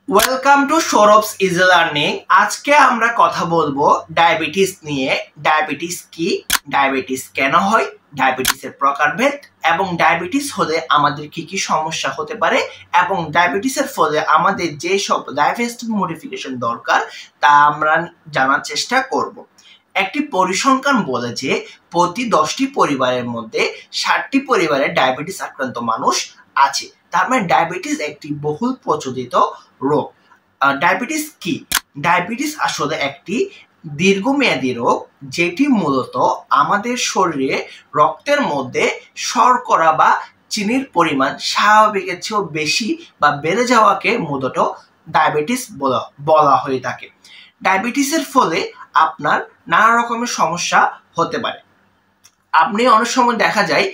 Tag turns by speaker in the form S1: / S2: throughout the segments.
S1: Welcome to Sourav's easy learning. আজকে আমরা কথা বলবো ডায়াবেটিস নিয়ে। ডায়াবেটিস কি, ডায়াবেটিস কেন হয়, ডায়াবেটিসের প্রকারভেদ এবং ডায়াবেটিস হলে আমাদের কি কি সমস্যা হতে পারে এবং ডায়াবেটিসের ফলে আমাদের যে সব লাইফস্টাইল মডিফিকেশন দরকার তা আমরা জানার চেষ্টা করব। একটি পরিসংখ্যান বলে যে প্রতি 10টি পরিবারের মধ্যে 60টি পরিবারে ডায়াবেটিস আক্রান্ত মানুষ আছে। তার মানে ডায়াবেটিস একটি বহুল প্রচলিত রোগ। ডায়াবেটিস কি? ডায়াবেটিস আসলে একটি দীর্ঘমেয়াদী রোগ যেটি মূলত আমাদের শরীরে রক্তের মধ্যে শর্করা বা চিনির পরিমাণ স্বাভাবিকের চেয়েও বেশি বা বেড়ে যাওয়াকে মূলত ডায়াবেটিস বলা হয়ে থাকে। ডায়াবেটিসের ফলে আপনার নানা রকমের সমস্যা হতে পারে। আপনি অনেক সময় দেখা যায়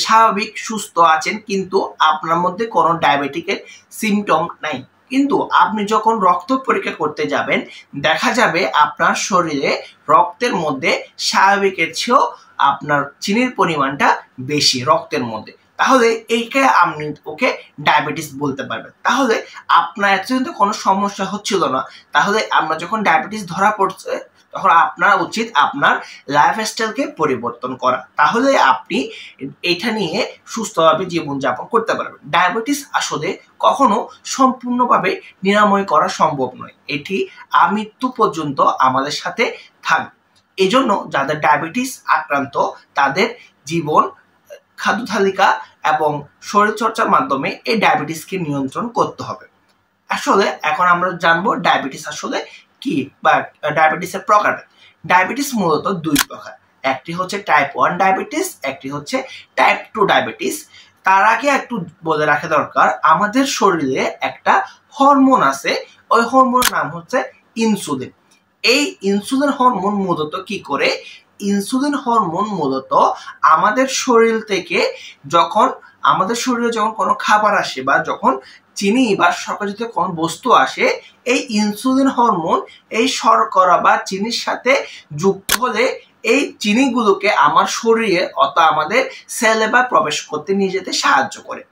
S1: স্বাভাবিক সুস্থ আছেন কিন্তু আপনার মধ্যে কোনো ডায়াবেটিকের সিমটম নাই, কিন্তু আপনি যখন রক্ত পরীক্ষা করতে যাবেন দেখা যাবে আপনার শরীরে রক্তের মধ্যে স্বাভাবিকের চেয়েও আপনার চিনির পরিমাণটা বেশি রক্তের মধ্যে। তাহলে এইকে আপনি ওকে ডায়াবেটিস বলতে পারবেন। তাহলে আপনার এতদিন কোনো সমস্যা হচ্ছিল না, তাহলে আমরা যখন ডায়াবেটিস ধরা পড়ছে তখন আপনার উচিত আপনার লাইফস্টাইলকে পরিবর্তন করা, তাহলে আপনি এটা নিয়ে সুস্থভাবে জীবনযাপন করতে পারবেন। ডায়াবেটিস আসলে কখনো সম্পূর্ণভাবে নিরাময় করা সম্ভব নয়, এটি আমৃত্যু পর্যন্ত আমাদের সাথে থাকবে। এই জন্য যাদের ডায়াবেটিস আক্রান্ত তাদের জীবন, খাদ্য তালিকা এবং শরীরচর্চার মাধ্যমে এই ডায়াবেটিসকে নিয়ন্ত্রণ করতে হবে। আসলে এখন আমরা জানবো ডায়াবেটিস আসলে কি বা ডায়াবেটিসের প্রকার। ডায়াবেটিস মূলত দুই প্রকার, একটি হচ্ছে টাইপ 1 ডায়াবেটিস, একটি হচ্ছে টাইপ 2 ডায়াবেটিস। তার আগে একটু বলে রাখা দরকার, আমাদের শরীরে একটা হরমোন আছে, ওই হরমোনের নাম হচ্ছে ইনসুলিন। এই ইনসুলিন হরমোন মূলত কি করে? ইনসুলিন হরমোন মূলত আমাদের শরীর থেকে যখন আমাদের শরীরে যখন কোনো খাবার আসে বা যখন চিনি বা শর্করাজাত কোনো বস্তু আসে, এই ইনসুলিন হরমোন এই শর্করা বা চিনির সাথে যুক্ত হলে এই চিনিগুলোকে আমার শরীরে অর্থাৎ আমাদের সেলে বা প্রবেশ করতে নিয়ে যেতে সাহায্য করে।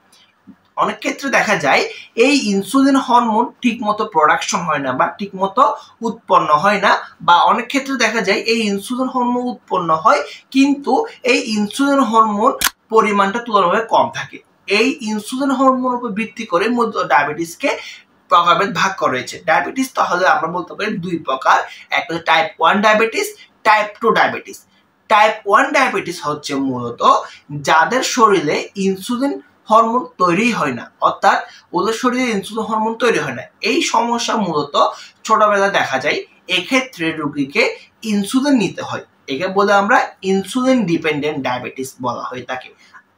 S1: অনেক ক্ষেত্রে দেখা যায় এই ইনসুলিন হরমোন ঠিকমতো প্রোডাকশন হয় না বা ঠিকমতো উৎপন্ন হয় না, বা অনেক ক্ষেত্রে দেখা যায় এই ইনসুলিন হরমোন উৎপন্ন হয় কিন্তু এই ইনসুলিন হরমোন পরিমাণটা তুলনামূলক কম থাকে। এই ইনসুলিন হরমোনের উপর ভিত্তি করে ডায়াবেটিসকে প্রকারভেদ ভাগ করা হয়েছে। ডায়াবেটিস তাহলে আমরা বলতে পারি দুই প্রকার, একটা হচ্ছে type 1 diabetes, type 2 diabetes. Type 1 diabetes হচ্ছে মূলত যাদের শরীরে ইনসুলিন হরমোন তৈরি হয় না, অর্থাৎ ওদের শরীরে ইনসুলিন হরমোন তৈরি হয় না। এই সমস্যা মূলত ছোটবেলায় দেখা যায়, এক্ষেত্রে রোগীকে ইনসুলিন নিতে হয়, একে বলে আমরা ইনসুলিন ডিপেন্ডেন্ট ডায়াবেটিস বলা হয়ে থাকে।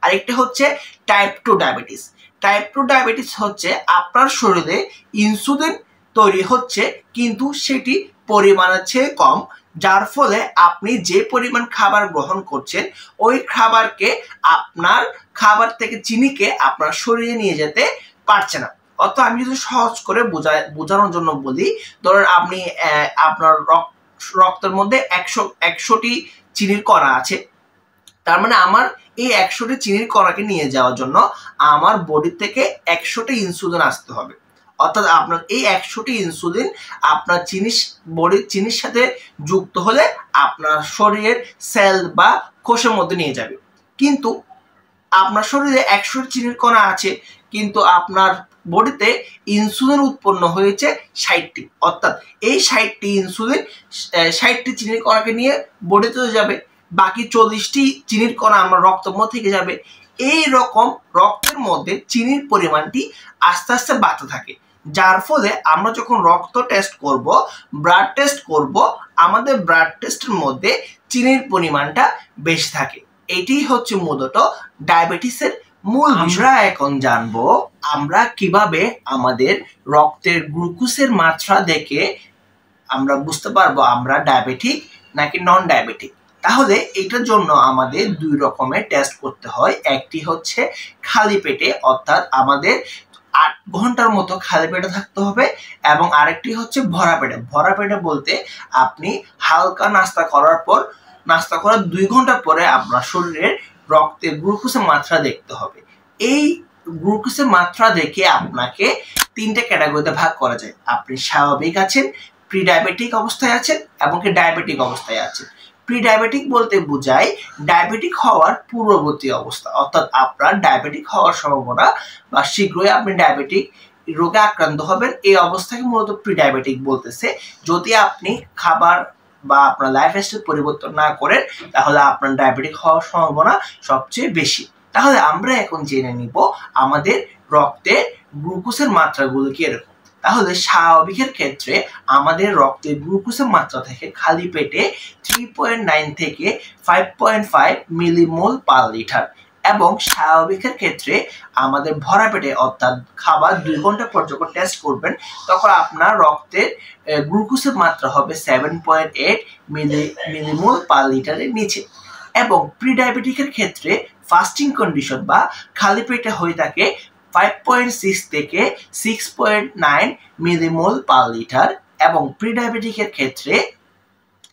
S1: আরেকটা হচ্ছে টাইপ 2 ডায়াবেটিস। টাইপ 2 ডায়াবেটিস হচ্ছে আপনার শরীরে ইনসুলিন তৈরি হচ্ছে কিন্তু সেটি পরিমাণের চেয়ে কম, যার ফলে আপনি যে পরিমাণ খাবার গ্রহণ করছেন ওই খাবারকে আপনার খাবার থেকে চিনিকে আপনার শরীরে নিয়ে যেতে পারছে না। অর্থাৎ আমি যদি সহজ করে বোঝানোর জন্য বলি, ধরুন আপনি আপনার রক্তের মধ্যে 100টি চিনির কণা আছে, তার মানে আমার এই 100টি চিনির কণাকে নিয়ে যাওয়ার জন্য আমার বডি থেকে 100টি ইনসুলিন আসতে হবে। অর্থাৎ আপনার এই 100টি ইনসুলিন আপনার বডির চিনির সাথে যুক্ত হলে আপনার শরীরের সেল বা কোষের মধ্যে নিয়ে যাবে। কিন্তু আপনার শরীরে 100টি চিনির কণা আছে কিন্তু আপনার বডিতে ইনসুলিন উৎপন্ন হয়েছে 60টি, অর্থাৎ এই 60টি ইনসুলিন 60টি চিনির কণাকে নিয়ে বডিতে যাবে, বাকি 40টি চিনির কণা আমার রক্তের মধ্যে থেকে যাবে। এই রকম রক্তের মধ্যে চিনির পরিমাণটি আস্তে আস্তে বাড়তে থাকে, যার ফলে আমরা যখন রক্ত টেস্ট করব, ব্লাড টেস্ট করব, আমাদের ব্লাড টেস্টের মধ্যে চিনির পরিমাণটা বেশি থাকে। এটি হচ্ছে মূলত ডায়াবেটিসের মূল। আমরা এখন জানবো আমরা কিভাবে আমাদের রক্তের গ্লুকোজের মাত্রা দেখে আমরা বুঝতে পারবো আমরা ডায়াবেটিক নাকি নন ডায়াবেটিক। তাহলে এটার জন্য আমাদের দুই রকমের টেস্ট করতে হয়। একটি হচ্ছে খালি পেটে, অর্থাৎ আমাদের 8 ঘন্টার মতো খালি পেটে থাকতে হবে, এবং আরেকটি হচ্ছে ভরা পেটে। ভরা পেটে বলতে আপনি হালকা নাস্তা করার 2 ঘন্টা পরে আপনার শরীরের রক্তে গ্লুকোজের মাত্রা দেখতে হবে। এই গ্লুকোজের মাত্রা দেখে আপনাকে 3টে ক্যাটাগরিতে ভাগ করা যায়। আপনি স্বাভাবিক আছেন, প্রি ডায়াবেটিক অবস্থায় আছেন এবং ডায়াবেটিক অবস্থায় আছেন। প্রি ডায়াবেটিক বলতে বোঝায় ডায়াবেটিক হওয়ার পূর্ববর্তী অবস্থা, অর্থাৎ আপনার ডায়াবেটিক হওয়ার সম্ভাবনা বা শীঘ্রই আপনি ডায়াবেটিক রোগে আক্রান্ত হবেন, এই অবস্থাকে মূলত প্রি ডায়াবেটিক বলতেছে। যদি আপনি খাবার বা আপনার লাইফস্টাইল পরিবর্তন না করেন তাহলে আপনার ডায়াবেটিক হওয়ার সম্ভাবনা সবচেয়ে বেশি। তাহলে আমরা এখন জেনে নিব আমাদের রক্তে গ্লুকোজের মাত্রাগুলো কি এরকম। তাহলে স্বাভাবিকের ক্ষেত্রে আমাদের রক্তে গ্লুকোজের মাত্রা থাকে খালি পেটে 3.9 থেকে 5.5 মিলিমোল পার লিটার, এবং স্বাভাবিকের ক্ষেত্রে আমাদের ভরা পেটে অর্থাৎ খাবার 2 ঘন্টা পর যখন টেস্ট করবেন তখন আপনার রক্তের গ্লুকোজের মাত্রা হবে 7.8 মিলিমোল পার লিটারের নিচে। এবং প্রি ডায়াবেটিকের ক্ষেত্রে ফাস্টিং কন্ডিশন বা খালি পেটে হয়ে থাকে 5.6 থেকে 6.9 মিলিমোল পার লিটার, এবং প্রি ডায়াবেটিকের ক্ষেত্রে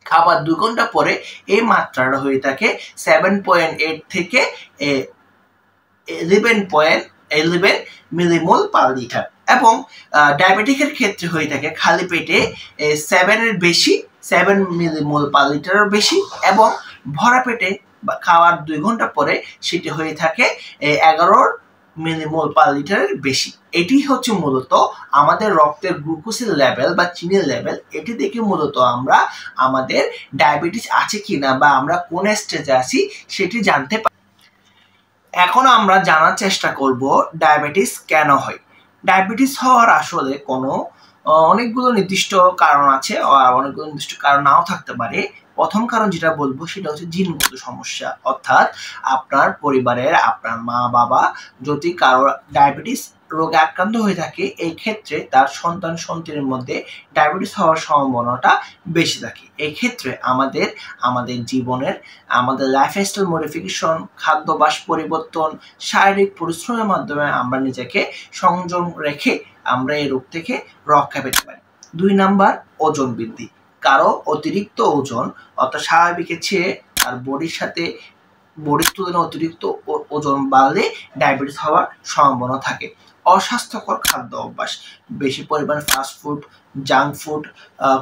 S1: খাবার 2 ঘন্টা পরে এই মাত্রাটা হয়ে থাকে 7.8 থেকে 11.11 মিলিমোল পার লিটার। এবং ডায়াবেটিকের ক্ষেত্রে হয়ে থাকে খালি পেটে 7 মিলিমোল পার লিটারের বেশি, এবং ভরা পেটে খাওয়ার 2 ঘন্টা পরে সেটি হয়ে থাকে 11 মিলিমোল পার লিটারের বেশি। এটি হচ্ছে মূলত আমাদের রক্তের গ্লুকোজের লেভেল বা চিনির লেভেল। এটি দেখে মূলত আমরা আমাদের ডায়াবেটিস আছে কিনা বা আমরা কোন স্টেজে আছি সেটি জানতে পারি। এখন আমরা জানার চেষ্টা করব ডায়াবেটিস কেন হয়। ডায়াবেটিস হওয়ার আসলে অনেকগুলো নির্দিষ্ট কারণ আছে, আর অনেকগুলো নির্দিষ্ট কারণ নাও থাকতে পারে। প্রথম কারণ যেটা বলবো সেটা হচ্ছে জিনগত সমস্যা, অর্থাৎ আপনার পরিবারের আপনার মা বাবা যদি কারো ডায়াবেটিস রোগে আক্রান্ত হয়ে থাকে, এই ক্ষেত্রে তার সন্তান সন্ততির মধ্যে ডায়াবেটিস হওয়ার সম্ভাবনাটা বেশি থাকে। এই ক্ষেত্রে আমাদের জীবনের আমাদের লাইফস্টাইল মডিফিকেশন, খাদ্যাভ্যাস পরিবর্তন, শারীরিক পরিশ্রমের মাধ্যমে আমরা নিজেকে সংযম রেখে আমরা এই রোগ থেকে রক্ষা পেতে পারি। 2 নাম্বার, ওজন বৃদ্ধি। কারো অতিরিক্ত ওজন অর্থাৎ স্বাভাবিকের চেয়ে তার বডির তুলনায় অতিরিক্ত ওজন বাড়লে ডায়াবেটিস হওয়ার সম্ভাবনা থাকে। অস্বাস্থ্যকর খাদ্য অভ্যাস, বেশি পরিমাণ ফাস্টফুড, জাঙ্ক ফুড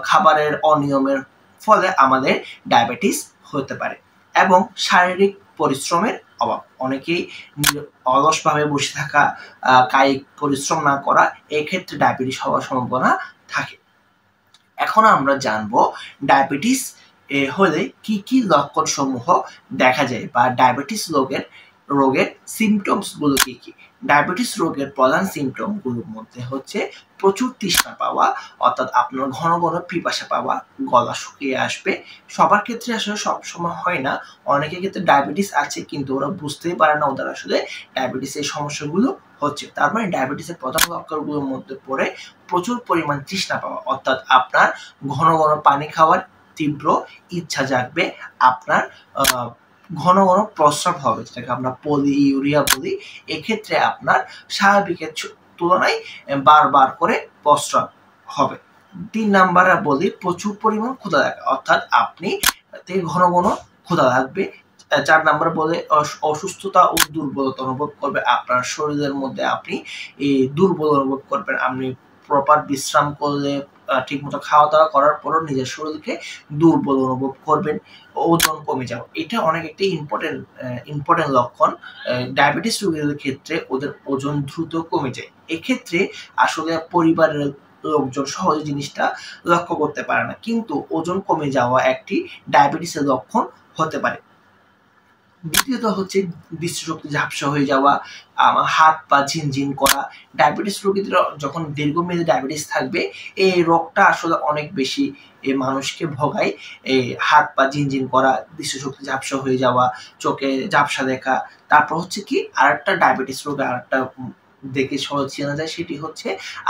S1: খাবারের অনিয়মের ফলে আমাদের ডায়াবেটিস হতে পারে। এবং শারীরিক পরিশ্রমের অভাব, অনেকেই অলসভাবে বসে থাকা, কায়িক পরিশ্রম না করা, এই ক্ষেত্রে ডায়াবেটিস হওয়ার সম্ভাবনা থাকে। এখন আমরা জানবো ডায়াবেটিস হলে কি কি লক্ষণ সমূহ দেখা যায় বা ডায়াবেটিস রোগের সিমটমস গুলো কি কি। ডায়াবেটিস রোগের প্রধান সিমটম গুলোর মধ্যে হচ্ছে প্রচুর তৃষ্ণা পাওয়া, অর্থাৎ আপনার ঘন ঘন পিপাসা পাওয়া, গলা শুকিয়ে আসবে। সবার ক্ষেত্রে আসলে সবসময় হয় না, অনেকের ক্ষেত্রে ডায়াবেটিস আছে কিন্তু ওরা বুঝতেই পারে না ওদের আসলে ডায়াবেটিসের সমস্যাগুলো হচ্ছে। তার মানে ডায়াবেটিসের প্রধান লক্ষণগুলোর মধ্যে পড়ে প্রচুর পরিমাণ তৃষ্ণা পাওয়া, অর্থাৎ আপনার ঘন ঘন পানি খাওয়ার তীব্র ইচ্ছা জাগবে, আপনার ঘন ঘন প্রস্রাব হবে, যেটাকে আমরা পলিইউরিয়া বলি। এক্ষেত্রে আপনার স্বাভাবিকের তুলনায় বারবার করে প্রস্রাব হবে। 3 নাম্বারে বলি প্রচুর পরিমাণ ক্ষুধা লাগা, অর্থাৎ আপনি ঘন ঘন ক্ষুধা লাগবে। 4 নাম্বার বলে অসুস্থতা ও দুর্বলতা অনুভব করবে, আপনার শরীরের মধ্যে আপনি দুর্বল অনুভব করবেন। আপনি প্রপার বিশ্রাম করলে, ঠিকমতো খাওয়া দাওয়া করার পরও নিজের শরীরকে দুর্বল অনুভব করবেন। ওজন কমে যাওয়া, এটা অনেক একটি ইম্পর্টেন্ট লক্ষণ। ডায়াবেটিস রোগীদের ক্ষেত্রে ওদের ওজন দ্রুত কমে যায়। এক্ষেত্রে আসলে পরিবারের লোকজন সহজে জিনিসটা লক্ষ্য করতে পারে না, কিন্তু ওজন কমে যাওয়া একটি ডায়াবেটিসের লক্ষণ হতে পারে। দ্বিতীয়ত হচ্ছে দৃষ্টিশক্তি ঝাপসা হয়ে যাওয়া, হাত পা ঝিনঝিন করা। ডায়াবেটিস রোগীদের যখন দীর্ঘমেয়াদী ডায়াবেটিস থাকবে, এই রোগটা আসলে অনেক বেশি মানুষকে ভোগায়। এই হাত পা ঝিনঝিন করা, দৃষ্টিশক্তি ঝাপসা হয়ে যাওয়া, চোখে ঝাপসা দেখা। তারপর হচ্ছে কি আরেকটা ডায়াবেটিস রোগে আরেকটা দেখে সহজ চেনা যায়, সেটি হচ্ছে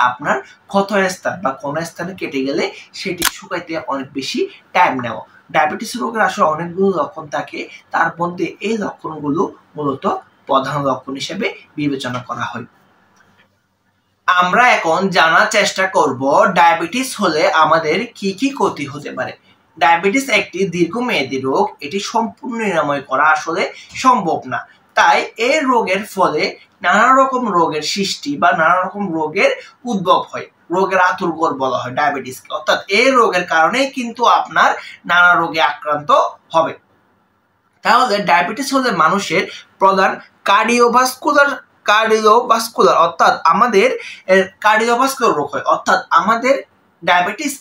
S1: আপনার ক্ষত স্থান বা কোন স্থানে কেটে গেলে সেটি শুকাইতে অনেক বেশি টাইম নেওয়া। ডায়াবেটিস রোগের আসলে অনেকগুলো লক্ষণ থাকে, তার মধ্যে এই লক্ষণগুলো মূলত প্রধান লক্ষণ হিসেবে বিবেচনা করা হয়। আমরা এখন জানার চেষ্টা করব ডায়াবেটিস হলে আমাদের কি কি ক্ষতি হতে পারে। ডায়াবেটিস একটি দীর্ঘমেয়াদী রোগ, এটি সম্পূর্ণ নিরাময় করা আসলে সম্ভব না। তাই এই রোগের ফলে নানা রকম রোগের সৃষ্টি বা নানা রকম রোগের উদ্ভব হয়, রোগের আতুরঘর বলা হয় ডায়াবেটিসকে। অর্থাৎ এই রোগের কারণেই কিন্তু আপনার নানা রোগে আক্রান্ত হবে। তাহলে ডায়াবেটিস হলে মানুষের প্রধান কার্ডিওভাস্কুলার অর্থাৎ আমাদের কার্ডিওভাস্কুলার রোগ হয়। অর্থাৎ আমাদের ডায়াবেটিস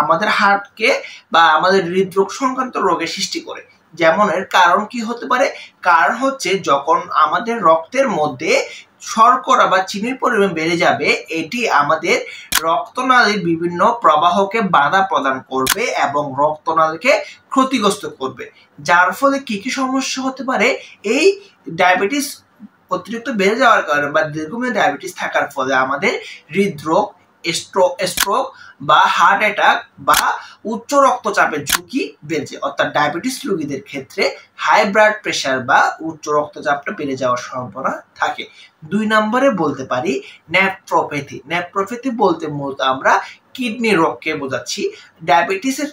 S1: আমাদের হার্টকে বা আমাদের হৃদরোগ সংক্রান্ত রোগের সৃষ্টি করে। যেমন এর কারণ কি হতে পারে? কারণ হচ্ছে যখন আমাদের রক্তের মধ্যে শর্করা বা চিনির পরিমাণ বেড়ে যাবে, এটি আমাদের রক্তনালীর বিভিন্ন প্রবাহকে বাধা প্রদান করবে এবং রক্তনালীকে ক্ষতিগ্রস্ত করবে, যার ফলে কি কি সমস্যা হতে পারে? এই ডায়াবেটিস অতিরিক্ত বেড়ে যাওয়ার কারণে বা দীর্ঘমেয়াদী ডায়াবেটিস থাকার ফলে আমাদের হৃদরোগ, স্ট্রোক বা হার্ট অ্যাটাক বা উচ্চ রক্তচাপের ঝুঁকি বেড়েছে। অর্থাৎ ডায়াবেটিস রোগীদের ক্ষেত্রে হাই ব্লাড প্রেশার বা উচ্চ রক্তচাপটা বেড়ে যাওয়ার সম্ভাবনা থাকে। 2 নম্বরে বলতে পারি নেফ্রোপ্যাথি বলতে মূলত আমরা কিডনি রোগকে বোঝাচ্ছি। ডায়াবেটিসের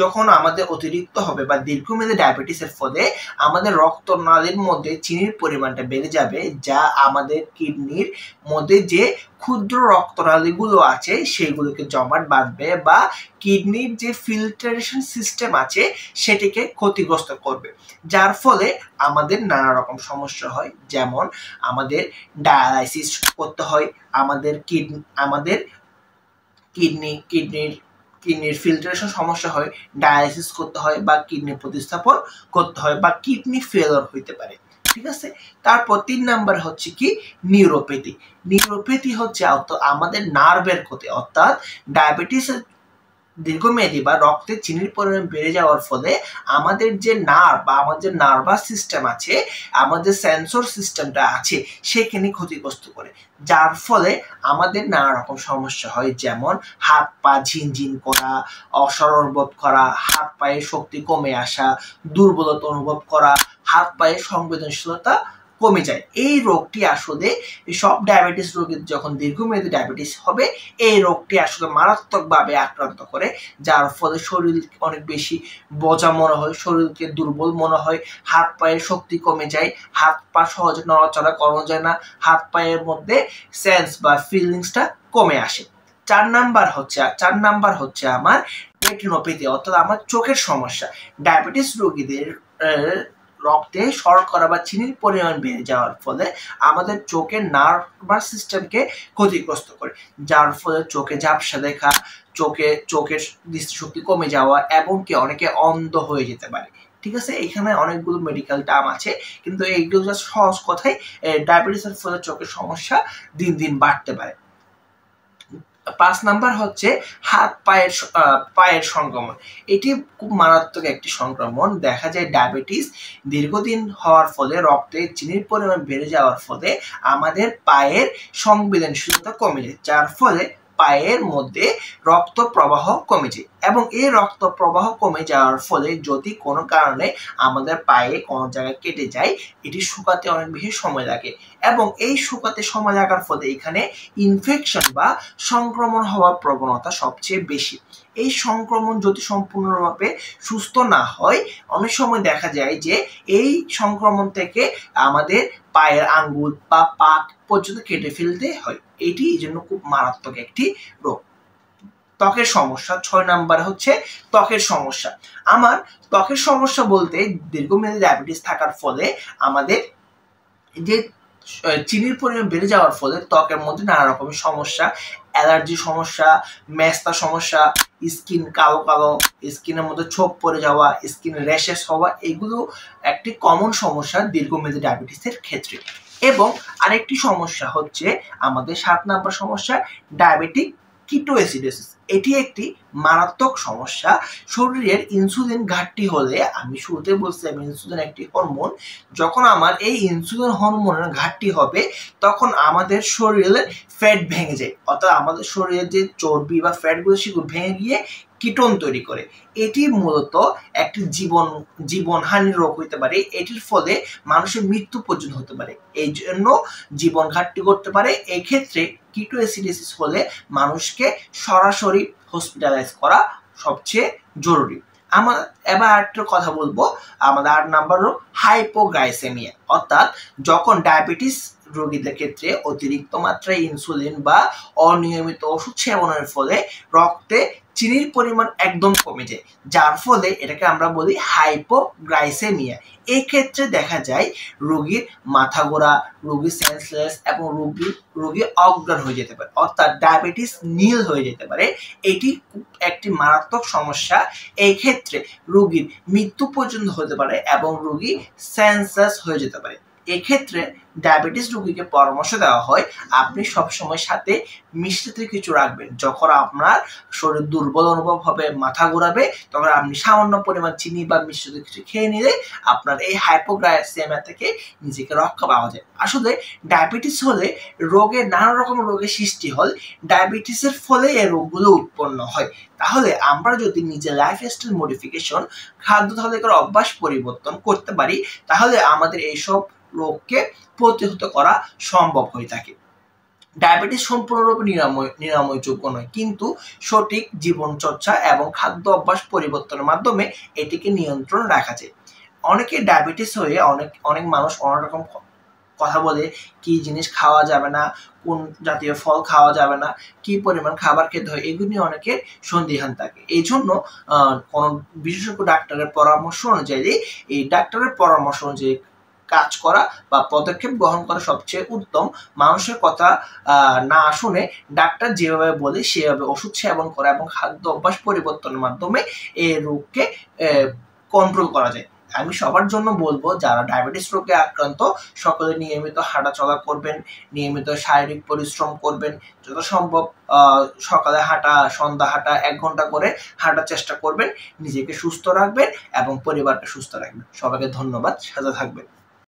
S1: যখন আমাদের অতিরিক্ত হবে বা দীর্ঘমেয়াদী ডায়াবেটিসের ফলে আমাদের রক্তনালীর মধ্যে চিনির পরিমাণটা বেড়ে যাবে, যা আমাদের কিডনির মধ্যে যে ক্ষুদ্র রক্তনালীগুলো আছে সেগুলোকে জমাট বাঁধবে বা কিডনির যে ফিল্টারেশন সিস্টেম আছে সেটিকে ক্ষতিগ্রস্ত করবে, যার ফলে আমাদের নানা রকম সমস্যা হয়। যেমন আমাদের ডায়ালাইসিস করতে হয়, আমাদের কিডনির ফিল্টারেশন সমস্যা হয়, ডায়ালাইসিস করতে হয় বা কিডনি প্রতিস্থাপন করতে হয় বা কিডনি ফেলিওর হইতে পারে। ঠিক আছে। তারপর 3 নাম্বার হচ্ছে কি নিউরোপ্যাথি হচ্ছে আমাদের নার্ভের ক্ষতি। অর্থাৎ ডায়াবেটিসের দীর্ঘমেয়াদী বা রক্তে চিনির পরিমাণ বেড়ে যাওয়ার ফলে আমাদের যে নার্ভ বা আমাদের নার্ভাস সিস্টেম আছে, আমাদের সেন্সর সিস্টেমটা আছে, সেখানে ক্ষতিগ্রস্ত করে, যার ফলে আমাদের নানা রকম সমস্যা হয়। যেমন হাত পা ঝিনঝিন করা, অসরল অনুভব করা, হাত পায়ের শক্তি কমে আসা, দুর্বলতা অনুভব করা, হাত পায়ের সংবেদনশীলতা কমে যায়। এই রোগটি আসলে সব ডায়াবেটিস রোগীর যখন দীর্ঘমেয়াদী ডায়াবেটিস হবে, এই রোগটি আসলে মারাত্মকভাবে আক্রান্ত করে, যার ফলে শরীর অনেক বেশি বোঝা মনে হয়, শরীরকে দুর্বল মনে হয়, হাত পায়ের শক্তি কমে যায়, হাত পা সহজে নড়াচড়া করা যায় না, হাত পায়ের মধ্যে সেন্স বা ফিলিংসটা কমে আসে। 4 নাম্বার হচ্ছে আমার রেটিনোপ্যাথি অর্থাৎ আমার চোখের সমস্যা। ডায়াবেটিস রোগীদের রক্তে শর্করা বা চিনির পরিমাণ বেড়ে যাওয়ার ফলে আমাদের চোখের নার্ভাস সিস্টেমকে ক্ষতিগ্রস্ত করে, যার ফলে চোখে ঝাপসা দেখা, চোখের দৃষ্টিশক্তি কমে যাওয়া এবং কি অনেকে অন্ধ হয়ে যেতে পারে। ঠিক আছে। এখানে অনেকগুলো মেডিকেল টার্ম আছে, কিন্তু এইগুলো জাস্ট সহজ কথায় ডায়াবেটিসের ফলে চোখের সমস্যা দিন দিন বাড়তে পারে। 5 নাম্বার হচ্ছে পায়ের সংক্রমণ। এটি খুব মারাত্মক একটি সংক্রমণ। দেখা যায় ডায়াবেটিস দীর্ঘদিন হওয়ার ফলে রক্তে চিনির পরিমাণ বেড়ে যাওয়ার ফলে আমাদের পায়ের সংবেদনশীলতা কমে যায়, যার ফলে পায়ের মধ্যে রক্ত প্রবাহ কমে যায় এবং এই রক্ত প্রবাহ কমে যাওয়ার ফলে যদি কোনো কারণে আমাদের পায়ে কোনো জায়গায় কেটে যায়, এটি শুকাতে অনেক বেশি সময় লাগে এবং এই শুকাতে সময় লাগার ফলে এখানে ইনফেকশন বা সংক্রমণ হওয়ার প্রবণতা সবচেয়ে বেশি। এই সংক্রমণ যদি সম্পূর্ণভাবে সুস্থ না হয়, অনেক সময় দেখা যায় যে এই সংক্রমণ থেকে আমাদের পায়ের আঙ্গুল বা পা পর্যন্ত কেটে ফেলতে হয়। এটি এই জন্য খুব মারাত্মক একটি রোগ। ত্বকের সমস্যা 6 নাম্বার হচ্ছে ত্বকের সমস্যা। আমার ত্বকের সমস্যা বলতে দীর্ঘমেয়াদী ডায়াবেটিস থাকার ফলে আমাদের যে চিনির পরিমাণ বেড়ে যাওয়ার ফলে ত্বকের মধ্যে নানা রকমের সমস্যা, অ্যালার্জি সমস্যা, মেস্তা সমস্যা, স্কিন কালো, স্কিনের মধ্যে ছোপ পড়ে যাওয়া, স্কিন র্যাশেস হওয়া, এগুলো একটি কমন সমস্যা দীর্ঘমেয়াদী ডায়াবেটিসের ক্ষেত্রে। এবং আরেকটি সমস্যা হচ্ছে আমাদের 7 নাম্বার সমস্যা ডায়াবেটিক কিটোএসিডোসিস। এটি একটি মারাত্মক সমস্যা। শরীরের ইনসুলিন ঘাটতি হলে, আমি শুরুতে বলছিলাম ইনসুলিন একটি হরমোন, যখন আমার এই ইনসুলিন হরমোনের ঘাটতি হবে তখন আমাদের শরীরের ফ্যাট ভেঙে যায়, অর্থাৎ আমাদের শরীরের যে চর্বি বা ফ্যাটগুলো সেগুলো ভেঙে গিয়ে কিটোন তৈরি করে। এটি মূলত একটি জীবনহানির রোগ হতে পারে। এটির ফলে মানুষের মৃত্যু পর্যন্ত হতে পারে, এই জন্য জীবন ঘাটতি করতে পারে। এক্ষেত্রে কিটোএসিডোসিস হলে মানুষকে সরাসরি হসপিটালাইজ করা সবচেয়ে জরুরি। এবার আরেকটা কথা বলবো, আমাদের 8 নাম্বার হলো হাইপোগ্লাইসেমিয়া, অর্থাৎ যখন ডায়াবেটিস রোগীদের ক্ষেত্রে অতিরিক্ত মাত্রায় ইনসুলিন বা অনিয়মিত ওষুধ সেবনের ফলে রক্তে চিনির পরিমাণ একদম কমে যায়, যার ফলে এটাকে আমরা বলি হাইপোগ্লাইসেমিয়া। এই ক্ষেত্রে দেখা যায় রোগীর মাথা ঘোরা, রোগী সেন্সলেস এবং রোগী অজ্ঞান হয়ে যেতে পারে, অর্থাৎ ডায়াবেটিস নীল হয়ে যেতে পারে। এটি একটি মারাত্মক সমস্যা। এই ক্ষেত্রে রোগীর মৃত্যু পর্যন্ত হতে পারে এবং রোগী সেন্সলেস হয়ে যেতে পারে। এক্ষেত্রে ডায়াবেটিস রোগীকে পরামর্শ দেওয়া হয় আপনি সবসময় সাথে মিষ্টি কিছু রাখবেন। যখন আপনার শরীর দুর্বল অনুভব হবে, মাথা ঘোরাবে, তখন আপনি সামান্য পরিমাণ চিনি বা মিষ্টি কিছু খেয়ে নিলে আপনার এই হাইপোগ্লাইসেমিয়া থেকে নিজেকে রক্ষা পাওয়া যায়। আসলে ডায়াবেটিস হলে নানা রকম রোগের সৃষ্টি হয়, ডায়াবেটিসের ফলে এই রোগগুলো উৎপন্ন হয়। তাহলে আমরা যদি নিজের লাইফস্টাইল মডিফিকেশন, খাদ্য তালিকার অভ্যাস পরিবর্তন করতে পারি, তাহলে আমাদের এইসব রোগকে প্রতিহত করা সম্ভব হয়ে থাকে। ডায়াবেটিস সম্পূর্ণরূপে নিরাময়যোগ্য নয়, কিন্তু সঠিক জীবনচর্চা এবং খাদ্য অভ্যাস পরিবর্তনের মাধ্যমে এটিকে নিয়ন্ত্রণ রাখা যায়। অনেকে ডায়াবেটিস হয়ে অনেক মানুষ অনেক রকম কথা বলে, কি জিনিস খাওয়া যাবে না, কোন জাতীয় ফল খাওয়া যাবে না, কি পরিমাণ খাবার খেতে হয়, এগুলো নিয়ে অনেকের সন্দিহান থাকে। এই জন্য কোনো বিশেষজ্ঞ ডাক্তারের পরামর্শ অনুযায়ী কাজ করা বা পদক্ষেপ গ্রহণ করা সবচেয়ে উত্তম। মানুষের কথা না শুনে ডাক্তার যেভাবে বলে সেভাবে ওষুধ সেবন করা এবং খাদ্য অভ্যাস পরিবর্তনের মাধ্যমে এই রোগকে কন্ট্রোল করা যায়। আমি সবার জন্য বলবো, যারা ডায়াবেটিস রোগে আক্রান্ত সকলে নিয়মিত হাঁটাচলা করবেন, নিয়মিত শারীরিক পরিশ্রম করবেন, যত সম্ভব সকালে হাঁটা, সন্ধ্যা হাঁটা, 1 ঘন্টা করে হাঁটার চেষ্টা করবেন। নিজেকে সুস্থ রাখবেন এবং পরিবারকে সুস্থ রাখবেন। সবাইকে ধন্যবাদ, সাথে থাকবেন।